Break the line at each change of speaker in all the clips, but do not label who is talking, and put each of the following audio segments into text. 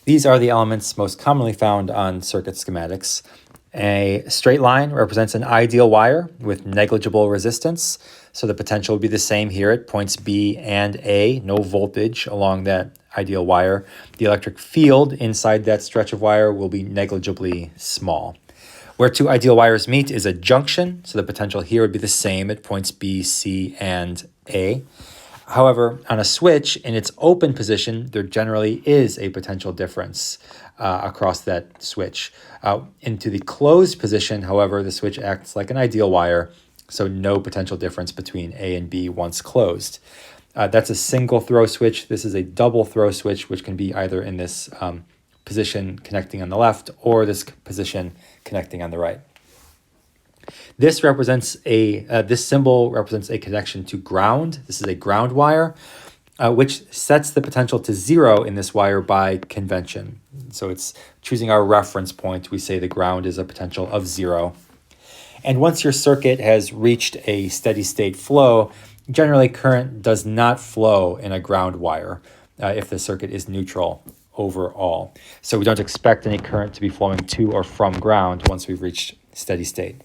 These are the elements most commonly found on circuit schematics. A straight line represents an ideal wire with negligible resistance, so the potential would be the same here at points B and A, no voltage along that ideal wire. The electric field inside that stretch of wire will be negligibly small. Where two ideal wires meet is a junction, so the potential here would be the same at points B, C, and A. However, on a switch, in its open position, there generally is a potential difference across that switch. Into the closed position, however, the switch acts like an ideal wire, so no potential difference between A and B once closed. That's a single throw switch. This is a double throw switch, which can be either in this position connecting on the left or this position connecting on the right. This symbol represents a connection to ground. This is a ground wire, which sets the potential to 0 in this wire by convention. So it's choosing our reference point. We say the ground is a potential of 0. And once your circuit has reached a steady state flow, generally current does not flow in a ground wire if the circuit is neutral overall. So we don't expect any current to be flowing to or from ground once we've reached steady state.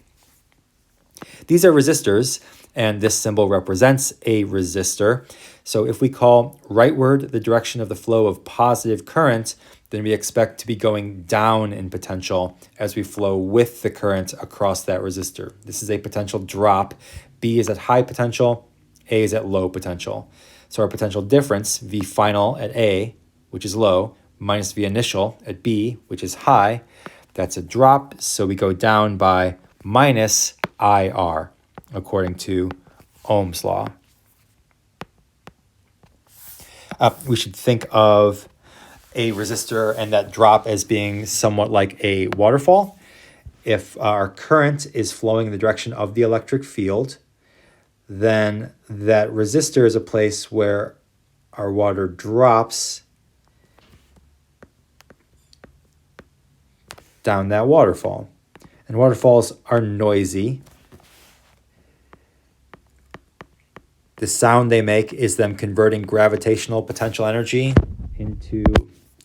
These are resistors, and this symbol represents a resistor. So if we call rightward the direction of the flow of positive current, then we expect to be going down in potential as we flow with the current across that resistor. This is a potential drop. B is at high potential, A is at low potential. So our potential difference, V final at A, which is low, minus V initial at B, which is high, that's a drop. So we go down by minus IR, according to Ohm's law. We should think of a resistor and that drop as being somewhat like a waterfall. If our current is flowing in the direction of the electric field, then that resistor is a place where our water drops down that waterfall. And waterfalls are noisy. The sound they make is them converting gravitational potential energy into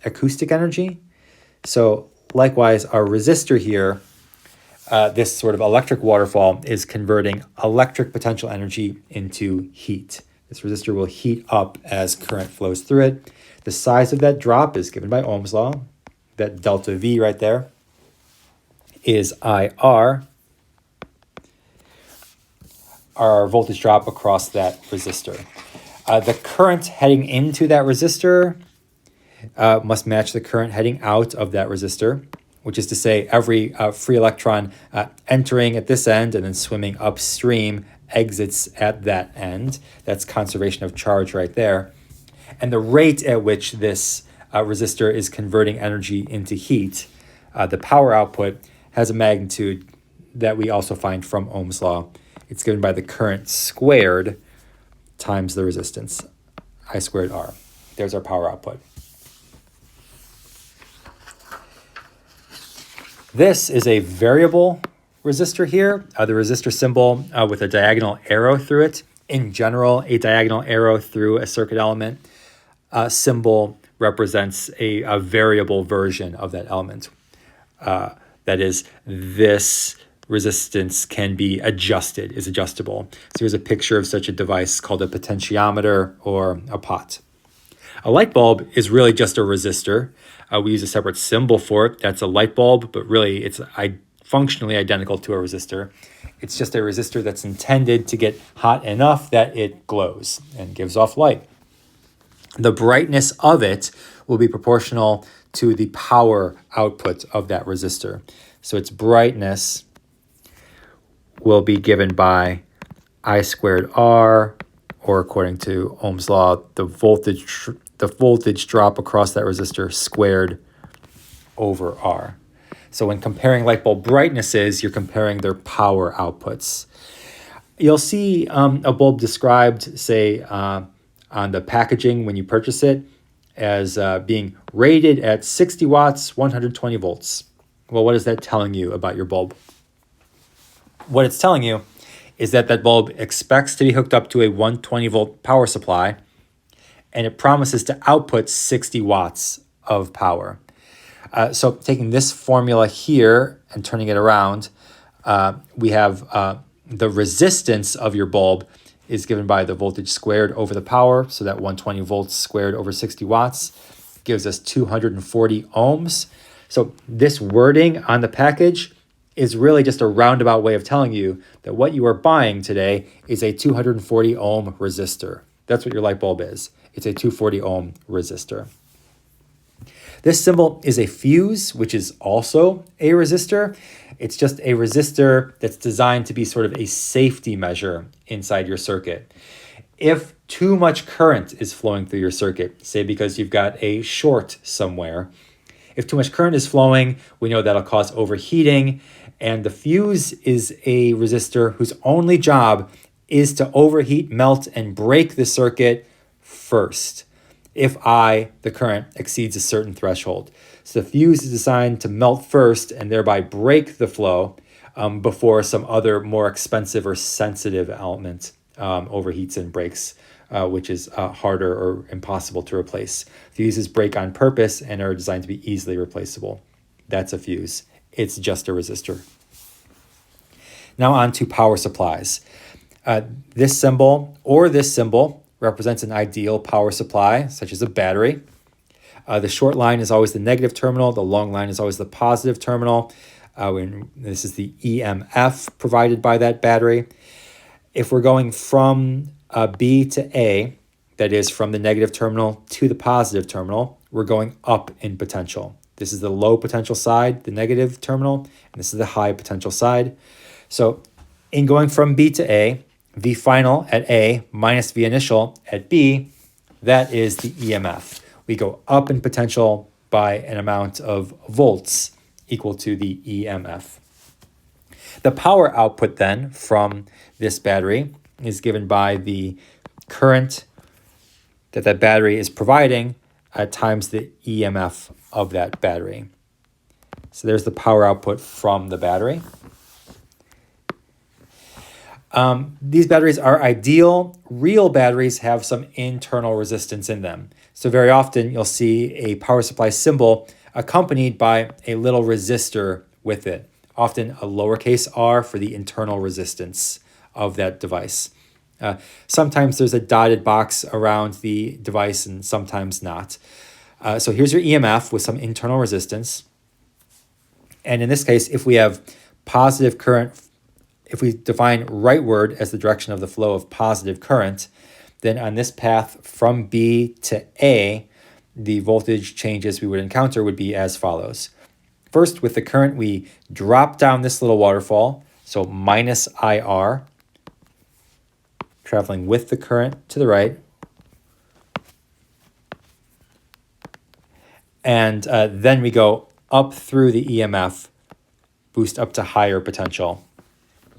acoustic energy. So likewise, our resistor here, this sort of electric waterfall, is converting electric potential energy into heat. This resistor will heat up as current flows through it. The size of that drop is given by Ohm's law. That delta V right there is IR, our voltage drop across that resistor. The current heading into that resistor must match the current heading out of that resistor, which is to say every free electron entering at this end and then swimming upstream exits at that end. That's conservation of charge right there. And the rate at which this resistor is converting energy into heat, the power output, has a magnitude that we also find from Ohm's law. It's given by the current squared times the resistance, I squared R. There's our power output. This is a variable resistor here, the resistor symbol with a diagonal arrow through it. In general, a diagonal arrow through a circuit element symbol represents a variable version of that element. That is, this resistance can be adjusted, is adjustable. So here's a picture of such a device called a potentiometer or a pot. A light bulb is really just a resistor. We use a separate symbol for it. That's a light bulb, but really it's functionally identical to a resistor. It's just a resistor that's intended to get hot enough that it glows and gives off light. The brightness of it will be proportional to the power output of that resistor. So its brightness will be given by I squared R, or according to Ohm's law, the voltage drop across that resistor squared over R. So when comparing light bulb brightnesses, you're comparing their power outputs. You'll see a bulb described, say, on the packaging when you purchase it, as being rated at 60 watts, 120 volts. Well, what is that telling you about your bulb? What it's telling you is that that bulb expects to be hooked up to a 120 volt power supply, and it promises to output 60 watts of power. So taking this formula here and turning it around, we have the resistance of your bulb is given by the voltage squared over the power. So that 120 volts squared over 60 watts gives us 240 ohms. So this wording on the package is really just a roundabout way of telling you that what you are buying today is a 240 ohm resistor. That's what your light bulb is. It's a 240 ohm resistor. This symbol is a fuse, which is also a resistor. It's just a resistor that's designed to be sort of a safety measure inside your circuit. If too much current is flowing through your circuit, say because you've got a short somewhere, if too much current is flowing, we know that'll cause overheating, and the fuse is a resistor whose only job is to overheat, melt, and break the circuit first if the current exceeds a certain threshold. So the fuse is designed to melt first and thereby break the flow before some other more expensive or sensitive element overheats and breaks, which is harder or impossible to replace. Fuses break on purpose and are designed to be easily replaceable. That's a fuse. It's just a resistor. Now on to power supplies. This symbol represents an ideal power supply, such as a battery. The short line is always the negative terminal. The long line is always the positive terminal. This is the EMF provided by that battery. If we're going from B to A, that is from the negative terminal to the positive terminal, we're going up in potential. This is the low potential side, the negative terminal, and this is the high potential side. So in going from B to A, V final at A minus V initial at B, that is the EMF. We go up in potential by an amount of volts equal to the EMF. The power output then from this battery is given by the current that battery is providing times the EMF of that battery. So there's the power output from the battery. These batteries are ideal. Real batteries have some internal resistance in them. So very often you'll see a power supply symbol accompanied by a little resistor with it, often a lowercase r for the internal resistance of that device. Sometimes there's a dotted box around the device and sometimes not. So here's your EMF with some internal resistance. And in this case, if we have positive current, if we define rightward as the direction of the flow of positive current, then on this path from B to A, the voltage changes we would encounter would be as follows. First, with the current, we drop down this little waterfall, so minus IR, traveling with the current to the right. And then we go up through the EMF, boost up to higher potential.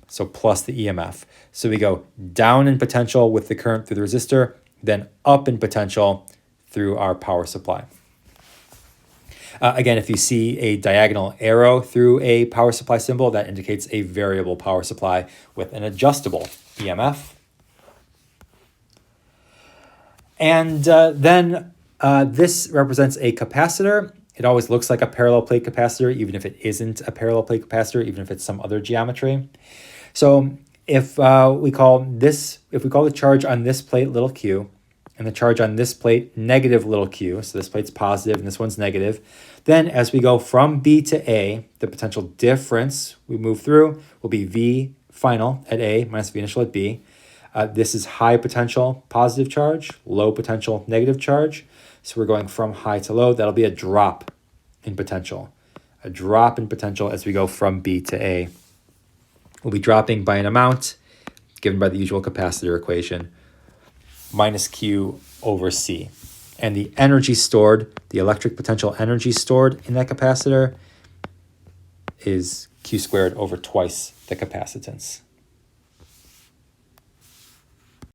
So plus the EMF. So we go down in potential with the current through the resistor, then up in potential through our power supply. Again, if you see a diagonal arrow through a power supply symbol, that indicates a variable power supply with an adjustable EMF. And then this represents a capacitor. It always looks like a parallel plate capacitor, even if it isn't a parallel plate capacitor, even if it's some other geometry. So if we call the charge on this plate little q, and the charge on this plate negative little q, so this plate's positive and this one's negative, then as we go from B to A, the potential difference we move through will be V final at A minus V initial at B. This is high potential positive charge, low potential negative charge. So we're going from high to low. That'll be a drop in potential. A drop in potential as we go from B to A. We'll be dropping by an amount given by the usual capacitor equation, minus Q over C. And the energy stored, the electric potential energy stored in that capacitor is Q squared over twice the capacitance.